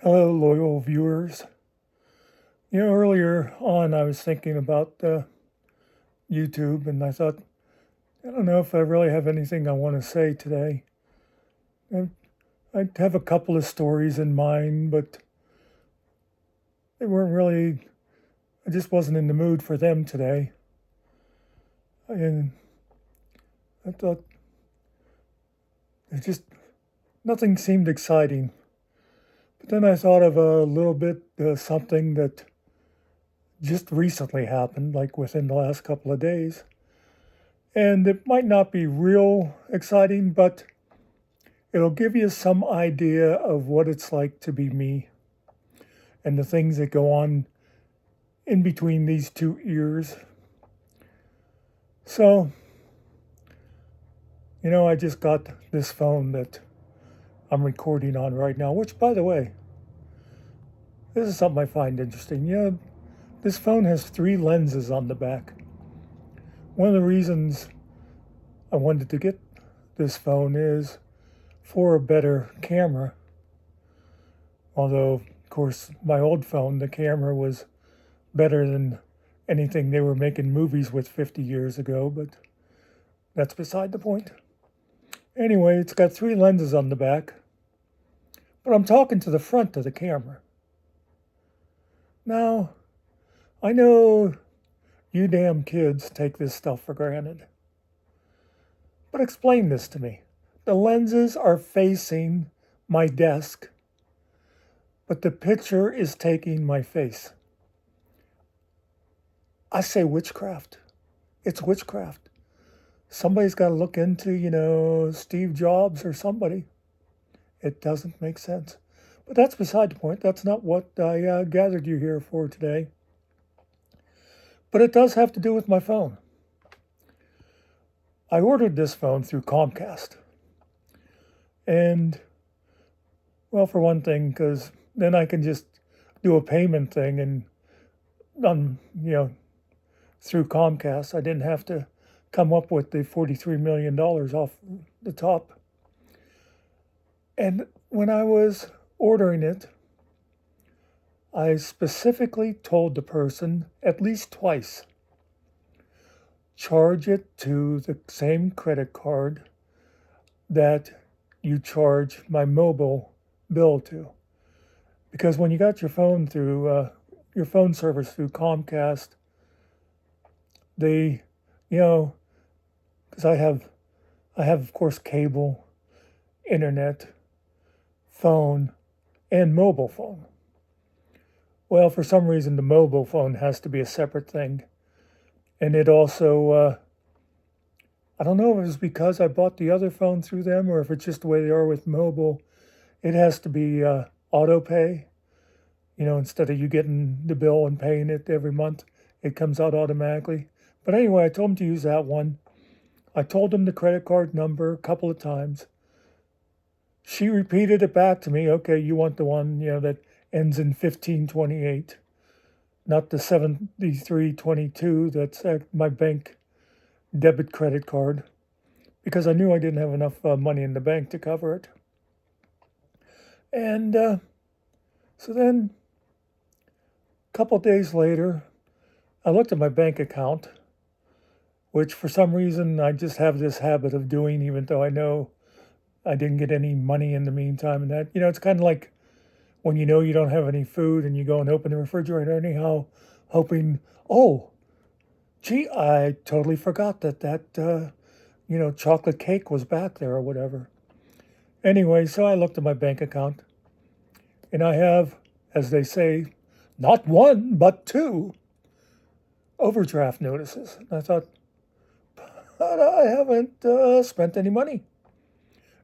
Hello, loyal viewers. Earlier on, I was thinking about YouTube, and I thought, I don't know if I really have anything I want to say today. And I have a couple of stories in mind, but they weren't really, I just wasn't in the mood for them today. And I thought, it just, nothing seemed exciting. But then I thought of a little bit something that just recently happened, like within the last couple of days. And it might not be real exciting, but it'll give you some idea of what it's like to be me and the things that go on in between these two ears. So, I just got this phone that I'm recording on right now, which, by the way, this is something I find interesting. This phone has 3 lenses on the back. One of the reasons I wanted to get this phone is for a better camera. Although, of course, my old phone, the camera was better than anything they were making movies with 50 years ago, but that's beside the point. Anyway, it's got 3 lenses on the back, but I'm talking to the front of the camera. Now, I know you damn kids take this stuff for granted, but explain this to me. The lenses are facing my desk, but the picture is taking my face. I say witchcraft. It's witchcraft. Somebody's got to look into, Steve Jobs or somebody. It doesn't make sense. But that's beside the point. That's not what I gathered you here for today. But it does have to do with my phone. I ordered this phone through Comcast. And, well, for one thing, because then I can just do a payment thing and, through Comcast. I didn't have to come up with the $43 million off the top. And when I was ordering it, I specifically told the person at least twice, charge it to the same credit card that you charge my mobile bill to. Because when you got your phone through your phone service through Comcast, they, because I have, of course, cable, internet, phone, and mobile phone. Well, for some reason, the mobile phone has to be a separate thing. And it also, I don't know if it was because I bought the other phone through them or if it's just the way they are with mobile. It has to be auto pay. Instead of you getting the bill and paying it every month, it comes out automatically. But anyway, I told them to use that one. I told them the credit card number a couple of times. She repeated it back to me. Okay, you want the one, that ends in 1528, not the 7322 that's my bank debit credit card, because I knew I didn't have enough money in the bank to cover it. And so then a couple days later, I looked at my bank account, which for some reason I just have this habit of doing, even though I know I didn't get any money in the meantime. And that, it's kind of like when you know you don't have any food and you go and open the refrigerator anyhow, hoping, oh, gee, I totally forgot that chocolate cake was back there or whatever. Anyway, so I looked at my bank account and I have, as they say, not one, but 2 overdraft notices. And I thought, but I haven't spent any money.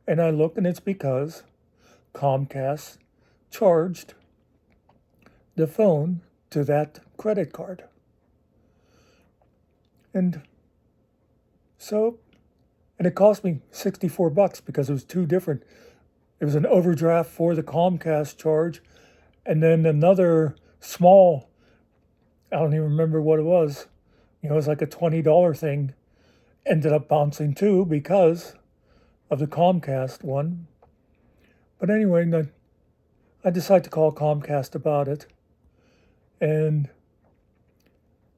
And I look and it's because Comcast charged the phone to that credit card. And it cost me $64 because it was 2 different. It was an overdraft for the Comcast charge, and then another small, I don't even remember what it was. It was like a $20 thing, ended up bouncing too because of the Comcast one. But anyway, I decided to call Comcast about it. And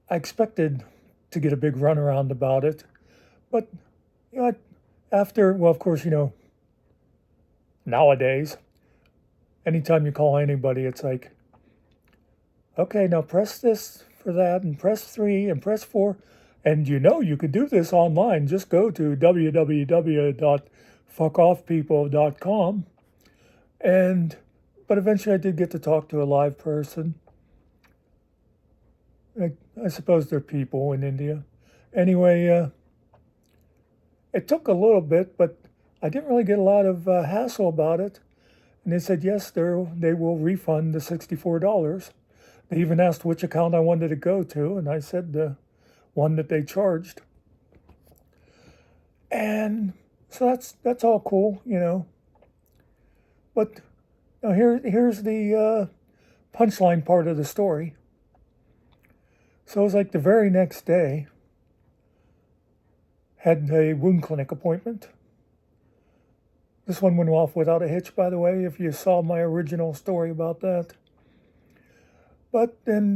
I expected to get a big runaround about it. But, you know, well, of course, nowadays, anytime you call anybody, it's like, okay, now press this for that, and press 3, and press 4. And you can do this online. Just go to www.fuckoffpeople.com. But eventually I did get to talk to a live person. I suppose they're people in India. Anyway, it took a little bit, but I didn't really get a lot of hassle about it. And they said, yes, they will refund the $64. They even asked which account I wanted to go to, and I said the one that they charged. And so that's all cool, But now here's the punchline part of the story. So it was like the very next day, had a wound clinic appointment. This one went off without a hitch, by the way, if you saw my original story about that. But then,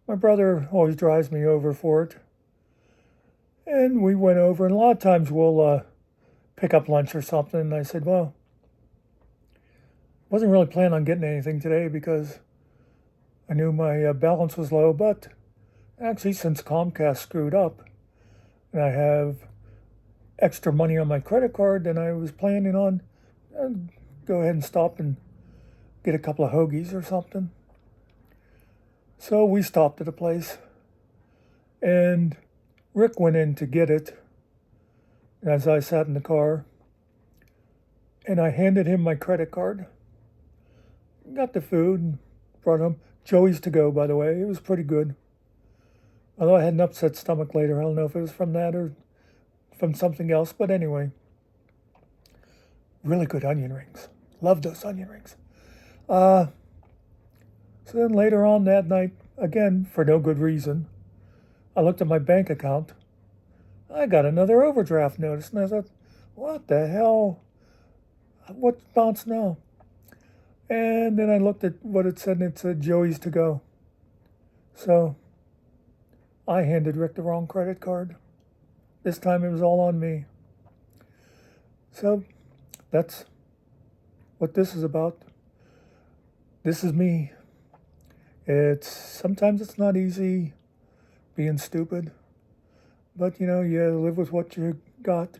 my brother always drives me over for it. And we went over, and a lot of times we'll pick up lunch or something. And I said, well, wasn't really planning on getting anything today because I knew my balance was low. But actually, since Comcast screwed up, and I have extra money on my credit card, then I was planning on go ahead and stop and get a couple of hoagies or something. So we stopped at a place, and Rick went in to get it as I sat in the car, and I handed him my credit card. Got the food and brought home. Joey's to go, by the way. It was pretty good. Although I had an upset stomach later. I don't know if it was from that or from something else, but anyway. Really good onion rings. Love those onion rings. So then later on that night, again, for no good reason, I looked at my bank account. I got another overdraft notice, and I thought, what the hell? What's bounced now? And then I looked at what it said, and it said Joey's to go. So I handed Rick the wrong credit card. This time it was all on me. So that's what this is about. This is me. Sometimes it's not easy being stupid, but you live with what you got,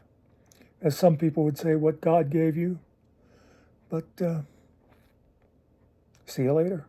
as some people would say, what God gave you. But see you later.